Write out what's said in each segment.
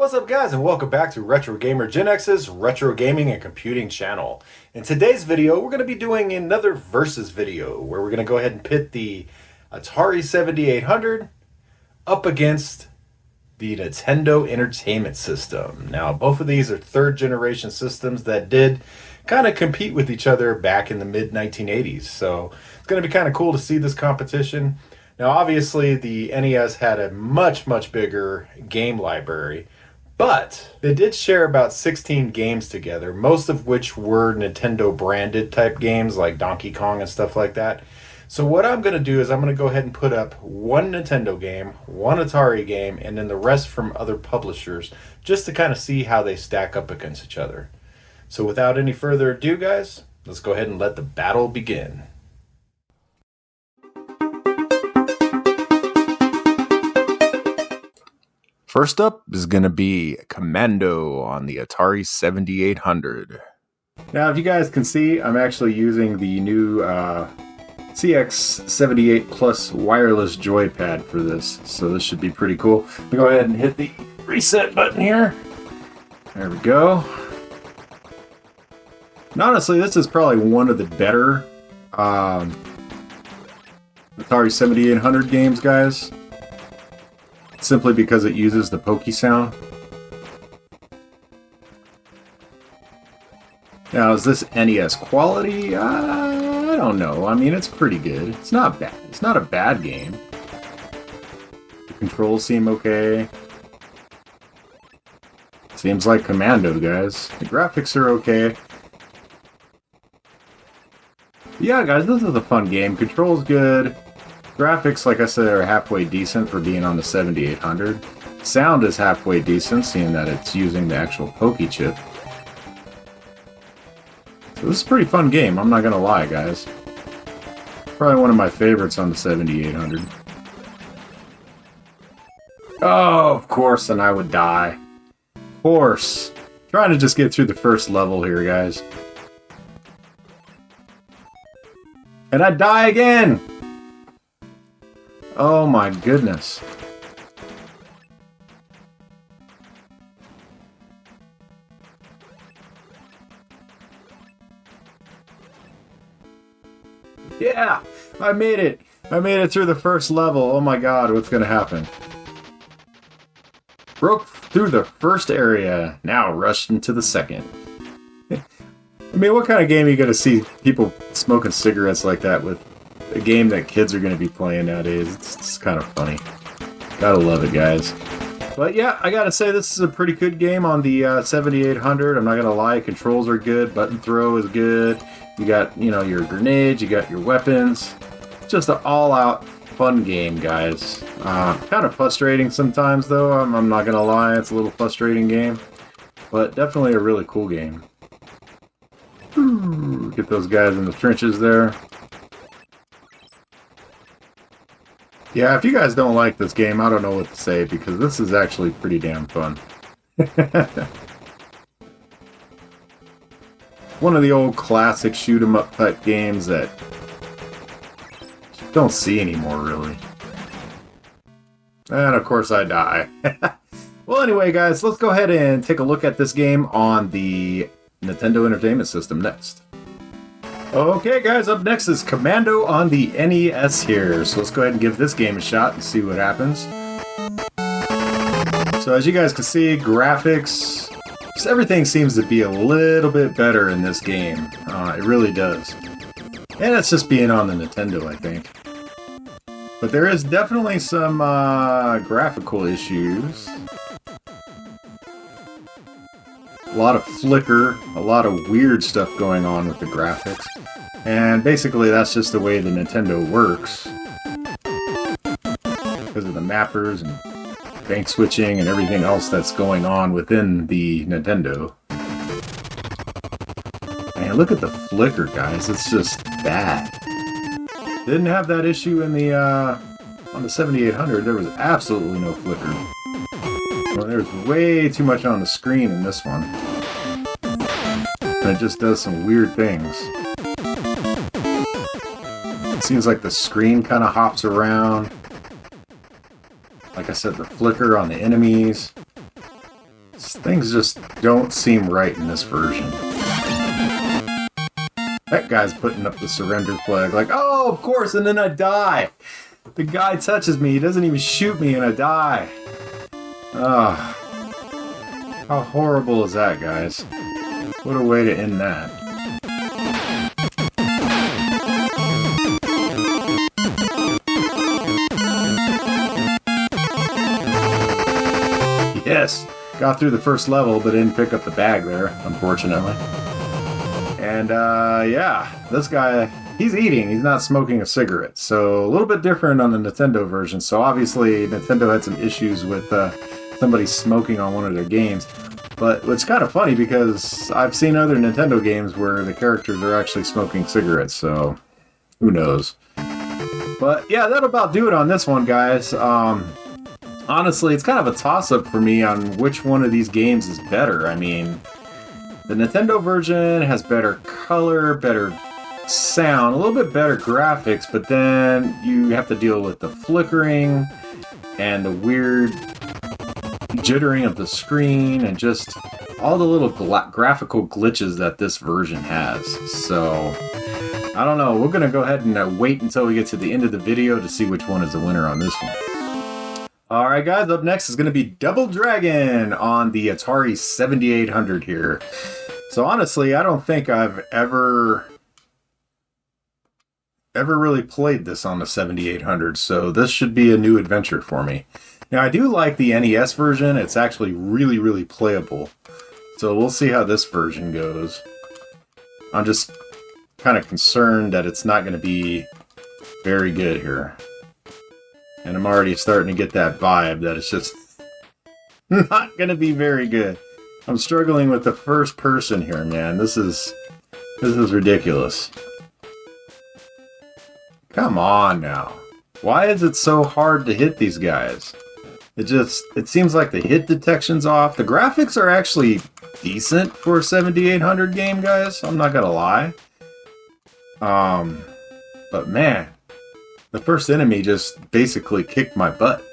What's up guys and welcome back to Retro Gamer Gen X's Retro Gaming and Computing channel. In today's video we're going to be doing another versus video where we're going to go ahead and pit the Atari 7800 up against the Nintendo Entertainment System. Now both of these are third generation systems that did kind of compete with each other back in the mid 1980s. So it's going to be kind of cool to see this competition. Now obviously the NES had a much bigger game library, but they did share about 16 games together, most of which were Nintendo branded type games like Donkey Kong and stuff like that. So what I'm going to do is I'm going to go ahead and put up one Nintendo game, one Atari game, and then the rest from other publishers just to kind of see how they stack up against each other. So without any further ado guys, let's go ahead and let the battle begin. First up is going to be Commando on the Atari 7800. Now, if you guys can see, I'm actually using the new CX78 Plus wireless joypad for this, so this should be pretty cool. Let me go ahead and hit the reset button here. There we go. And honestly, this is probably one of the better Atari 7800 games, guys. Simply because it uses the pokey sound. Now, is this NES quality? I don't know. I mean, it's pretty good. It's not bad. It's not a bad game. The controls seem okay. Seems like Commando, guys. The graphics are okay. Yeah, guys, this is a fun game. Controls good. Graphics, like I said, are halfway decent for being on the 7800. Sound is halfway decent, seeing that it's using the actual pokey chip. So this is a pretty fun game, I'm not gonna lie, guys. Probably one of my favorites on the 7800. Oh, of course, and I would die. Of course. Trying to just get through the first level here, guys. And I die again! Oh my goodness. Yeah, I made it. I made it through the first level. Oh my god, what's gonna happen? Broke through the first area, now rushed into the second. I mean, what kind of game are you gonna see people smoking cigarettes like that with? A game that kids are going to be playing nowadays. It's kind of funny. Gotta love it, guys. But yeah, I gotta say this is a pretty good game on the 7800. I'm not gonna lie, controls are good, button throw is good. You got, you know, your grenades, you got your weapons. It's just an all-out fun game, guys. Kind of frustrating sometimes, though. I'm not gonna lie, it's a little frustrating game, but definitely a really cool game. Ooh, get those guys in the trenches there. Yeah, if you guys don't like this game, I don't know what to say, because this is actually pretty damn fun. One of the old classic shoot-'em-up type games that you don't see anymore, really. And of course I die. Well, anyway, guys, let's go ahead and take a look at this game on the Nintendo Entertainment System next. Okay guys, up next is Commando on the NES here. So let's go ahead and give this game a shot and see what happens. So as you guys can see, graphics, just everything seems to be a little bit better in this game. It really does. And it's just being on the Nintendo, I think. But there is definitely some graphical issues. A lot of flicker, a lot of weird stuff going on with the graphics. And basically that's just the way the Nintendo works. Because of the mappers and bank switching and everything else that's going on within the Nintendo. Man, look at the flicker, guys. It's just bad. Didn't have that issue in the on the 7800. There was absolutely no flicker. Well, there's way too much on the screen in this one. And it just does some weird things. It seems like the screen kind of hops around. Like I said, the flicker on the enemies. Things just don't seem right in this version. That guy's putting up the surrender flag like, oh, of course, and then I die. The guy touches me, he doesn't even shoot me, and I die. Ah, how horrible is that, guys? What a way to end that. Yes, got through the first level, but didn't pick up the bag there, unfortunately. And, yeah, this guy, he's eating, he's not smoking a cigarette. So, a little bit different on the Nintendo version. So, obviously, Nintendo had some issues with somebody smoking on one of their games. But it's kind of funny because I've seen other Nintendo games where the characters are actually smoking cigarettes, so who knows. But, yeah, that'll about do it on this one, guys. Honestly, it's kind of a toss-up for me on which one of these games is better. I mean, the Nintendo version has better color, better sound, a little bit better graphics, but then you have to deal with the flickering and the weird jittering of the screen and just all the little graphical glitches that this version has. So, I don't know. We're going to go ahead and wait until we get to the end of the video to see which one is the winner on this one. Alright guys, up next is going to be Double Dragon on the Atari 7800 here. So honestly, I don't think I've ever really played this on the 7800, so this should be a new adventure for me. Now I do like the NES version, it's actually really, really playable. So we'll see how this version goes. I'm just kind of concerned that it's not going to be very good here. And I'm already starting to get that vibe that it's just not going to be very good. I'm struggling with the first person here, man. This is ridiculous. Come on now. Why is it so hard to hit these guys? It seems like the hit detection's off. The graphics are actually decent for a 7800 game, guys. I'm not going to lie. But man, the first enemy just basically kicked my butt.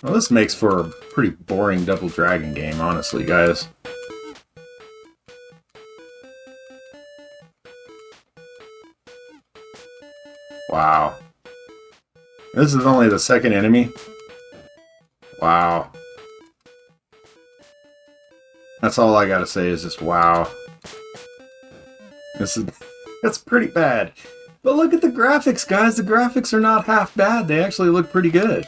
Well, this makes for a pretty boring Double Dragon game, honestly, guys. Wow. This is only the second enemy? Wow. That's all I gotta say is just wow. That's pretty bad. But look at the graphics, guys. The graphics are not half bad. They actually look pretty good.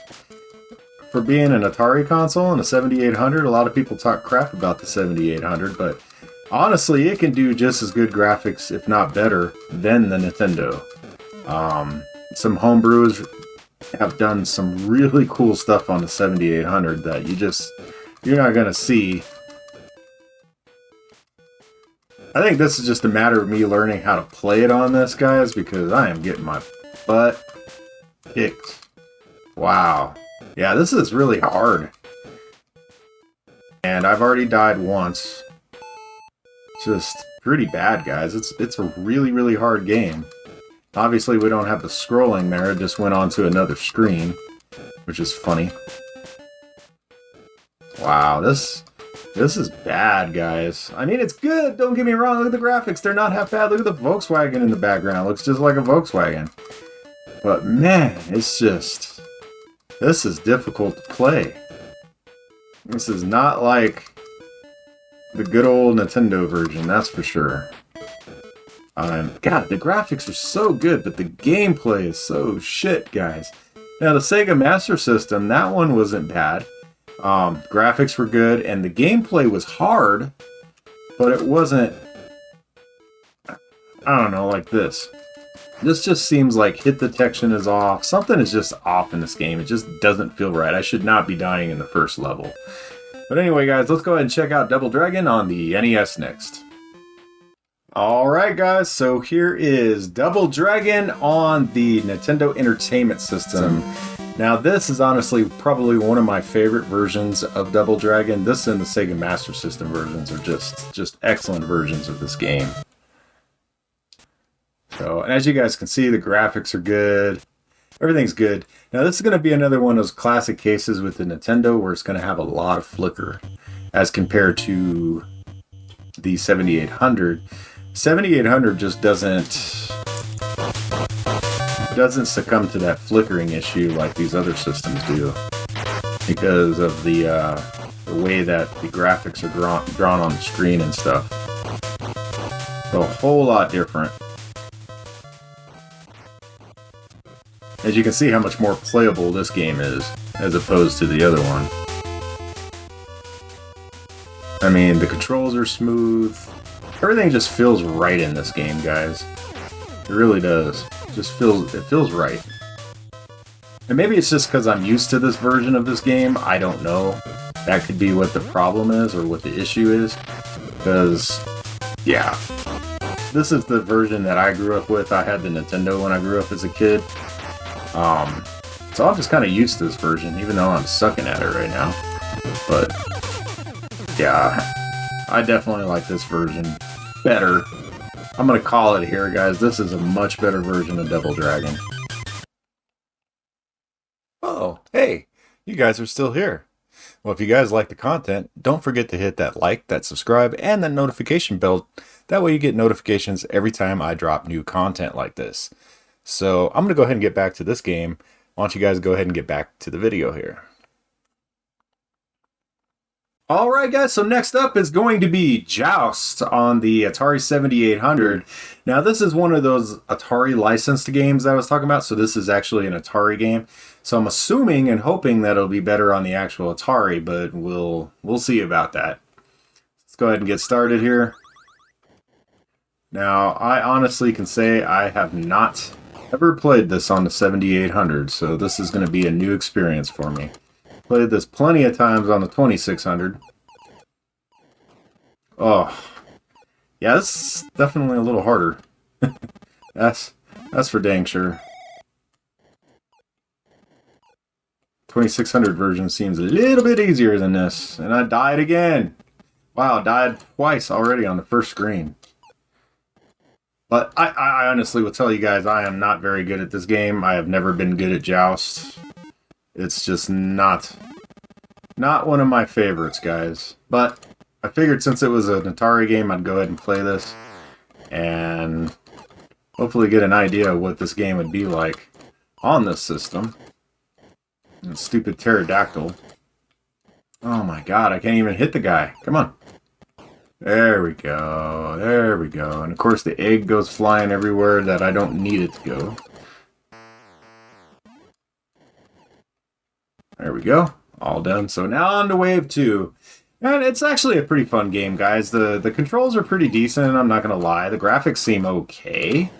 For being an Atari console and a 7800, a lot of people talk crap about the 7800, but honestly, it can do just as good graphics, if not better, than the Nintendo. Some homebrewers have done some really cool stuff on the 7800 that you're not going to see. I think this is just a matter of me learning how to play it on this, guys, because I am getting my butt kicked. Wow. Yeah, this is really hard. And I've already died once. Just pretty bad, guys. It's a really, really hard game. Obviously, we don't have the scrolling there. It just went on to another screen, which is funny. Wow, this is bad, guys. I mean, it's good. Don't get me wrong. Look at the graphics. They're not half bad. Look at the Volkswagen in the background. It looks just like a Volkswagen. But man, it's just... this is difficult to play. This is not like the good old Nintendo version, that's for sure. God, the graphics are so good, but the gameplay is so shit, guys. Now, the Sega Master System, that one wasn't bad. Graphics were good, and the gameplay was hard, but it wasn't, I don't know, like this. This just seems like hit detection is off. Something is just off in this game. It just doesn't feel right. I should not be dying in the first level. But anyway, guys, let's go ahead and check out Double Dragon on the NES next. Alright, guys, so here is Double Dragon on the Nintendo Entertainment System. Now, this is honestly probably one of my favorite versions of Double Dragon. This and the Sega Master System versions are just excellent versions of this game. So, and as you guys can see, the graphics are good. Everything's good. Now this is going to be another one of those classic cases with the Nintendo where it's going to have a lot of flicker as compared to the 7800. 7800 just doesn't succumb to that flickering issue like these other systems do because of the way that the graphics are drawn on the screen and stuff. So a whole lot different. As you can see how much more playable this game is as opposed to the other one. I mean, the controls are smooth. Everything just feels right in this game, guys. It really does. It feels right. And maybe it's just because I'm used to this version of this game. I don't know. That could be what the problem is or what the issue is. Because, yeah. This is the version that I grew up with. I had the Nintendo when I grew up as a kid. So I'm just kind of used to this version, even though I'm sucking at it right now. But, yeah, I definitely like this version better. I'm going to call it here, guys. This is a much better version of Double Dragon. Oh, hey, you guys are still here. Well, if you guys like the content, don't forget to hit that like, that subscribe, and that notification bell. That way you get notifications every time I drop new content like this. So I'm going to go ahead and get back to this game. Why don't you guys go ahead and get back to the video here. Alright guys, so next up is going to be Joust on the Atari 7800. Now this is one of those Atari licensed games that I was talking about, so this is actually an Atari game. So I'm assuming and hoping that it'll be better on the actual Atari, but we'll see about that. Let's go ahead and get started here. Now, I honestly can say I have not ever played this on the 7800, so this is going to be a new experience for me. Played this plenty of times on the 2600. Oh, yeah, this is definitely a little harder. That's for dang sure. 2600 version seems a little bit easier than this, and I died again. Wow, died twice already on the first screen. But I honestly will tell you guys, I am not very good at this game. I have never been good at Joust. It's just not one of my favorites, guys. But I figured since it was an Atari game, I'd go ahead and play this. And hopefully get an idea of what this game would be like on this system. And stupid pterodactyl. Oh my god, I can't even hit the guy. Come on. There we go. There we go. And of course the egg goes flying everywhere that I don't need it to go. There we go. All done. So now on to wave 2. And it's actually a pretty fun game, guys. The controls are pretty decent, I'm not going to lie. The graphics seem okay.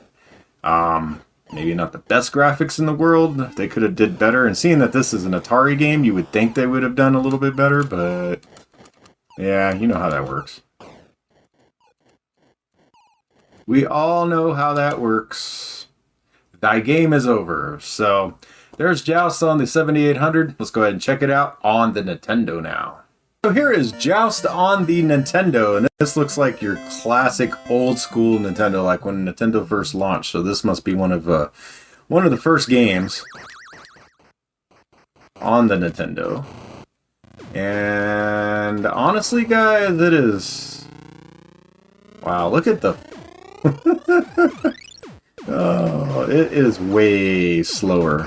Maybe not the best graphics in the world. They could have did better. And seeing that this is an Atari game, you would think they would have done a little bit better, but yeah, you know how that works. We all know how that works. Thy game is over. So there's Joust on the 7800. Let's go ahead and check it out on the Nintendo now. So here is Joust on the Nintendo, and this looks like your classic old school Nintendo, like when Nintendo first launched. So this must be one of the first games on the Nintendo. And honestly, guys, it is. Wow, look at the. Oh, it is way slower.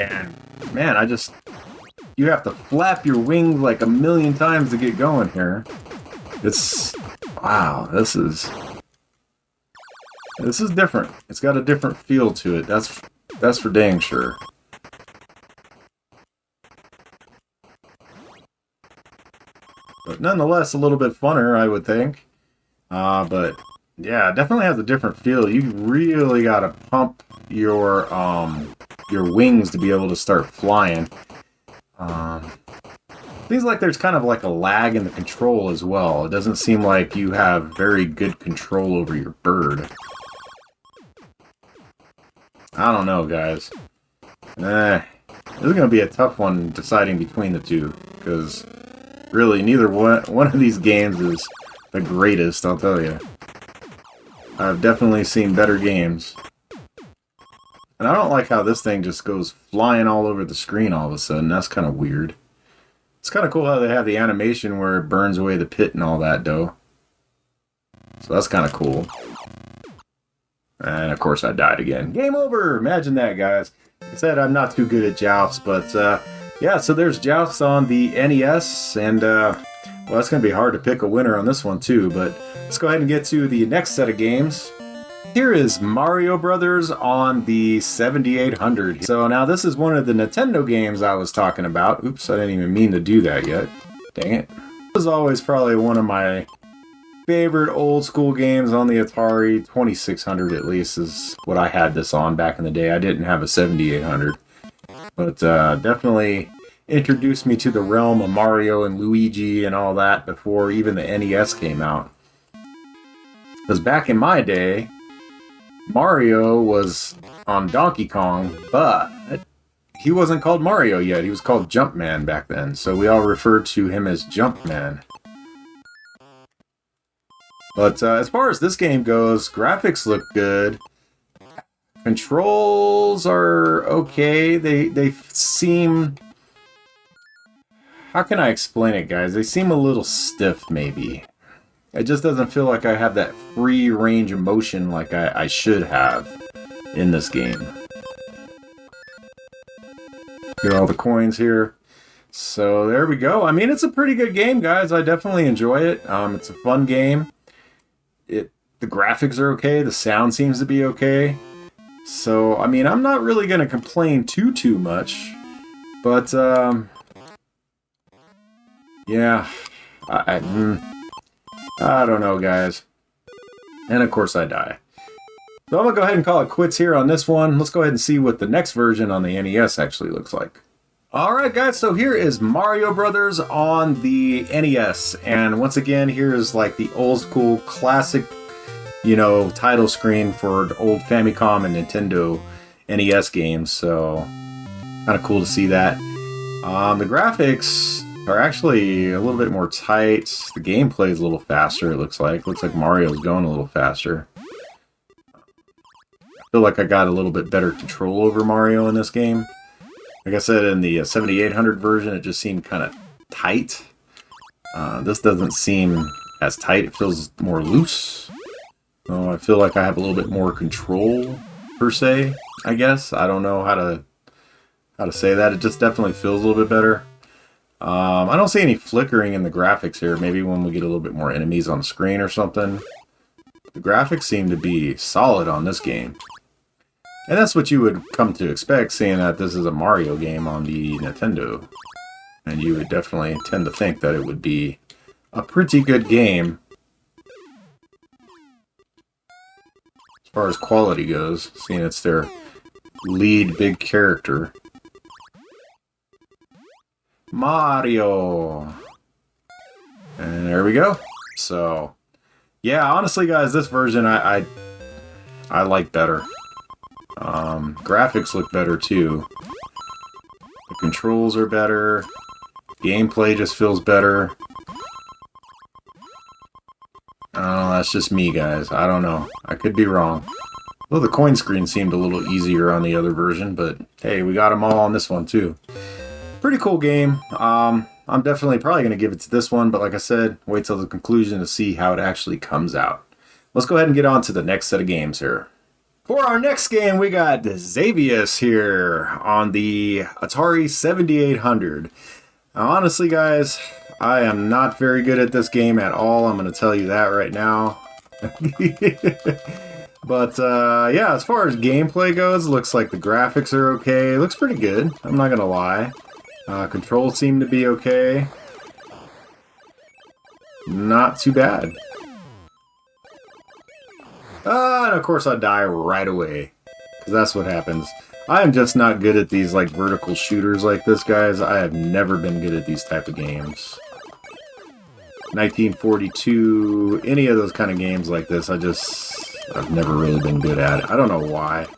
And man, you have to flap your wings like a million times to get going here. Wow, this is different. It's got a different feel to it. That's for dang sure. But nonetheless, a little bit funner, I would think. But yeah, it definitely has a different feel. You really gotta pump your wings to be able to start flying. Seems like there's kind of like a lag in the control as well. It doesn't seem like you have very good control over your bird. I don't know, guys. This is gonna be a tough one deciding between the two, because really neither one of these games is the greatest, I'll tell you. I've definitely seen better games. And I don't like how this thing just goes flying all over the screen all of a sudden. That's kind of weird. It's kind of cool how they have the animation where it burns away the pit and all that, though. So that's kind of cool. And of course I died again. Game over! Imagine that, guys. Like I said, I'm not too good at Joust, but yeah, so there's Joust on the NES, and well, it's going to be hard to pick a winner on this one too, but let's go ahead and get to the next set of games. Here is Mario Brothers on the 7800. So now this is one of the Nintendo games I was talking about. Oops, I didn't even mean to do that yet. Dang it. This is always probably one of my favorite old school games on the Atari. 2600 at least is what I had this on back in the day. I didn't have a 7800. But definitely introduced me to the realm of Mario and Luigi and all that before even the NES came out. Because back in my day, Mario was on Donkey Kong, but he wasn't called Mario yet. He was called Jumpman back then, so we all referred to him as Jumpman. But as far as this game goes, graphics look good. Controls are okay. They seem... How can I explain it, guys? They seem a little stiff, maybe. It just doesn't feel like I have that free range of motion like I should have in this game. Get all the coins here. So there we go. I mean, it's a pretty good game, guys. I definitely enjoy it. It's a fun game. The graphics are okay. The sound seems to be okay. So, I mean, I'm not really going to complain too much. But, yeah. I don't know, guys. And of course I die. So I'm going to go ahead and call it quits here on this one. Let's go ahead and see what the next version on the NES actually looks like. Alright, guys, so here is Mario Brothers on the NES. And once again, here's like the old school classic, you know, title screen for the old Famicom and Nintendo NES games. So, kind of cool to see that. The graphics are actually a little bit more tight. The gameplay is a little faster, it looks like. Looks like Mario's going a little faster. I feel like I got a little bit better control over Mario in this game. Like I said, in the 7800 version, it just seemed kind of tight. This doesn't seem as tight. It feels more loose. So I feel like I have a little bit more control, per se, I guess. I don't know how to say that. It just definitely feels a little bit better. I don't see any flickering in the graphics here. Maybe when we get a little bit more enemies on the screen or something. The graphics seem to be solid on this game. And that's what you would come to expect, seeing that this is a Mario game on the Nintendo. And you would definitely tend to think that it would be a pretty good game as far as quality goes, seeing it's their lead big character. Mario. And there we go. So, yeah, honestly, guys, this version I like better. Graphics look better too. The controls are better. Gameplay just feels better. I don't know, that's just me, guys. I don't know. I could be wrong. Well, the coin screen seemed a little easier on the other version, but hey, we got them all on this one too. Pretty cool game. I'm definitely probably going to give it to this one, but like I said, wait till the conclusion to see how it actually comes out. Let's go ahead and get on to the next set of games here. For our next game, we got Xevious here on the Atari 7800. Now, honestly, guys, I am not very good at this game at all. I'm going to tell you that right now. But, yeah, as far as gameplay goes, looks like the graphics are okay. It looks pretty good. I'm not going to lie. Controls seem to be okay. Not too bad. And of course I die right away. Because that's what happens. I am just not good at these like vertical shooters like this, guys. I have never been good at these type of games. 1942, any of those kind of games like this, I've never really been good at it. I don't know why.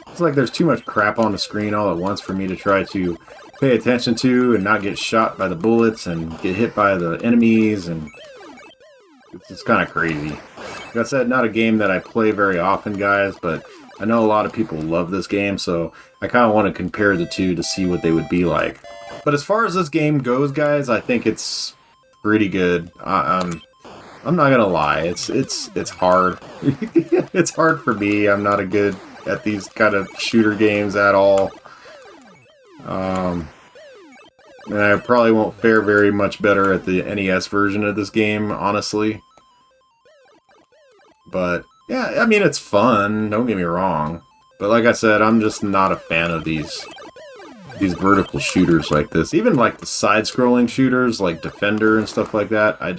It's like there's too much crap on the screen all at once for me to try to pay attention to and not get shot by the bullets and get hit by the enemies, and it's kind of crazy. Like I said, not a game that I play very often, guys, but I know a lot of people love this game, so I kind of want to compare the two to see what they would be like. But as far as this game goes, guys, I think it's pretty good. I'm not gonna lie, it's hard. It's hard for me. I'm not a good at these kind of shooter games at all. And I probably won't fare very much better at the NES version of this game, honestly. But yeah, I mean, it's fun, don't get me wrong. But like I said, I'm just not a fan of these vertical shooters like this. Even like the side-scrolling shooters, like Defender and stuff like that, I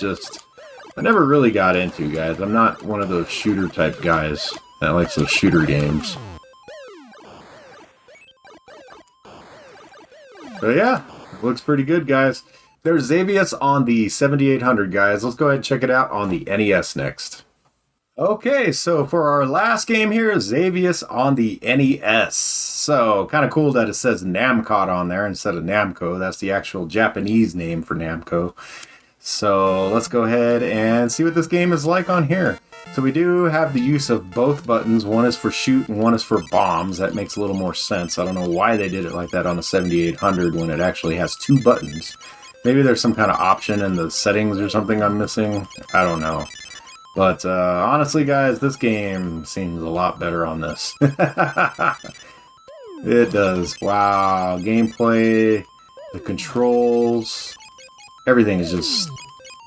never really got into, guys. I'm not one of those shooter-type guys that likes those shooter games. But yeah, it looks pretty good, guys. There's Xevious on the 7800, guys. Let's go ahead and check it out on the NES next. Okay, so for our last game here, Xevious on the NES. So, kind of cool that it says Namcot on there instead of Namco. That's the actual Japanese name for Namco. So, let's go ahead and see what this game is like on here. So we do have the use of both buttons. One is for shoot and one is for bombs. That makes a little more sense. I don't know why they did it like that on the 7800 when it actually has two buttons. Maybe there's some kind of option in the settings or something I'm missing. I don't know. But honestly, guys, this game seems a lot better on this. It does. Wow. Gameplay, the controls, everything is just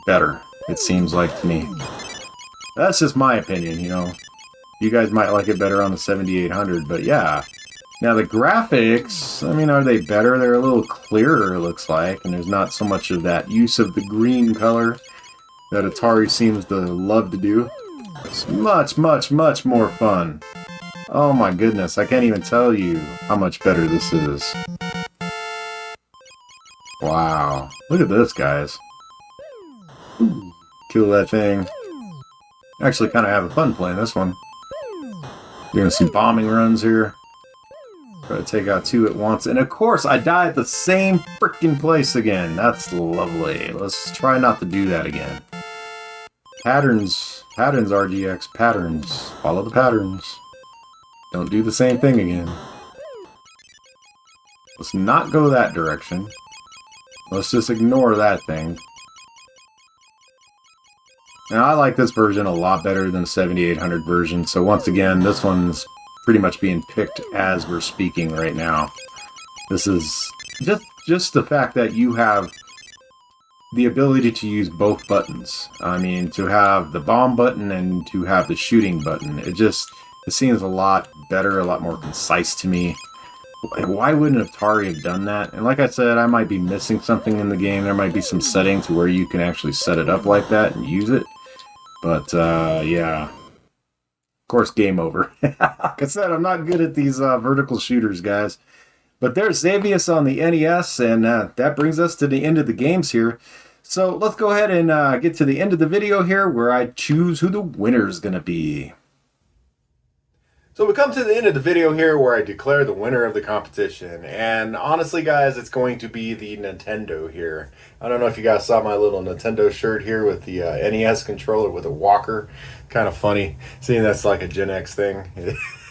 better, it seems like to me. That's just my opinion, you know. You guys might like it better on the 7800, but yeah. Now the graphics, I mean, are they better? They're a little clearer, it looks like, and there's not so much of that use of the green color that Atari seems to love to do. It's much, much, much more fun. Oh my goodness, I can't even tell you how much better this is. Wow. Look at this, guys. Kill that thing. Actually kind of having fun playing this one. Doing some bombing runs here. Try to take out two at once. And of course, I die at the same freaking place again. That's lovely. Let's try not to do that again. Patterns, RGX, patterns. Follow the patterns. Don't do the same thing again. Let's not go that direction. Let's just ignore that thing. Now, I like this version a lot better than the 7800 version, so once again, this one's pretty much being picked as we're speaking right now. This is just the fact that you have the ability to use both buttons. I mean, to have the bomb button and to have the shooting button. It seems a lot better, a lot more concise to me. Why wouldn't Atari have done that? And like I said, I might be missing something in the game. There might be some setting to where you can actually set it up like that and use it. But, yeah. Of course, game over. Like I said, I'm not good at these vertical shooters, guys. But there's Xevious on the NES, and that brings us to the end of the games here. So let's go ahead and get to the end of the video here where I choose who the winner is going to be. So we come to the end of the video here where I declare the winner of the competition. And honestly, guys, it's going to be the Nintendo here. I don't know if you guys saw my little Nintendo shirt here with the NES controller with a walker. Kind of funny, seeing that's like a Gen X thing.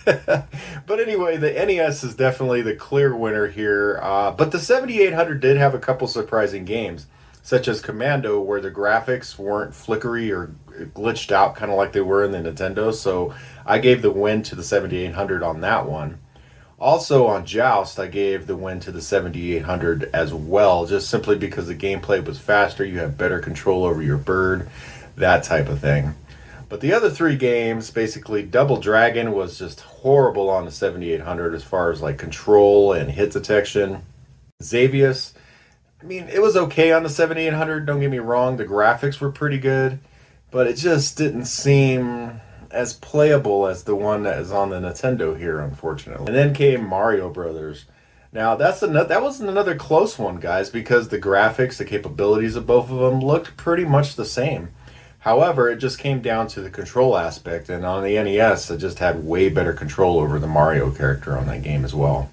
But anyway, the NES is definitely the clear winner here. But the 7800 did have a couple surprising games, such as Commando, where the graphics weren't flickery or glitched out, kind of like they were in the Nintendo. So I gave the win to the 7800 on that one. Also on Joust, I gave the win to the 7800 as well, just simply because the gameplay was faster, you have better control over your bird, that type of thing. But the other three games, basically Double Dragon was just horrible on the 7800 as far as like control and hit detection. Xevious, I mean, it was okay on the 7800, don't get me wrong, the graphics were pretty good, but it just didn't seem as playable as the one that is on the Nintendo here, unfortunately. And then came Mario Brothers. Now, that was another close one, guys, because the graphics, the capabilities of both of them looked pretty much the same. However, it just came down to the control aspect, and on the NES, I just had way better control over the Mario character on that game as well.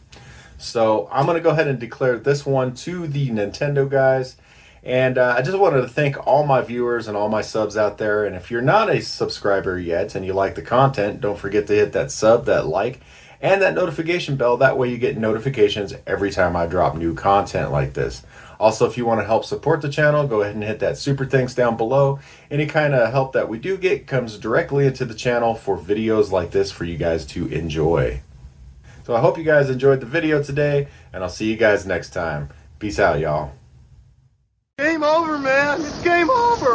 So I'm going to go ahead and declare this one to the Nintendo guys. And I just wanted to thank all my viewers and all my subs out there. And if you're not a subscriber yet and you like the content, don't forget to hit that sub, that like, and that notification bell. That way you get notifications every time I drop new content like this. Also, if you want to help support the channel, go ahead and hit that super thanks down below. Any kind of help that we do get comes directly into the channel for videos like this for you guys to enjoy. So I hope you guys enjoyed the video today, and I'll see you guys next time. Peace out, y'all. Game over, man. It's game over.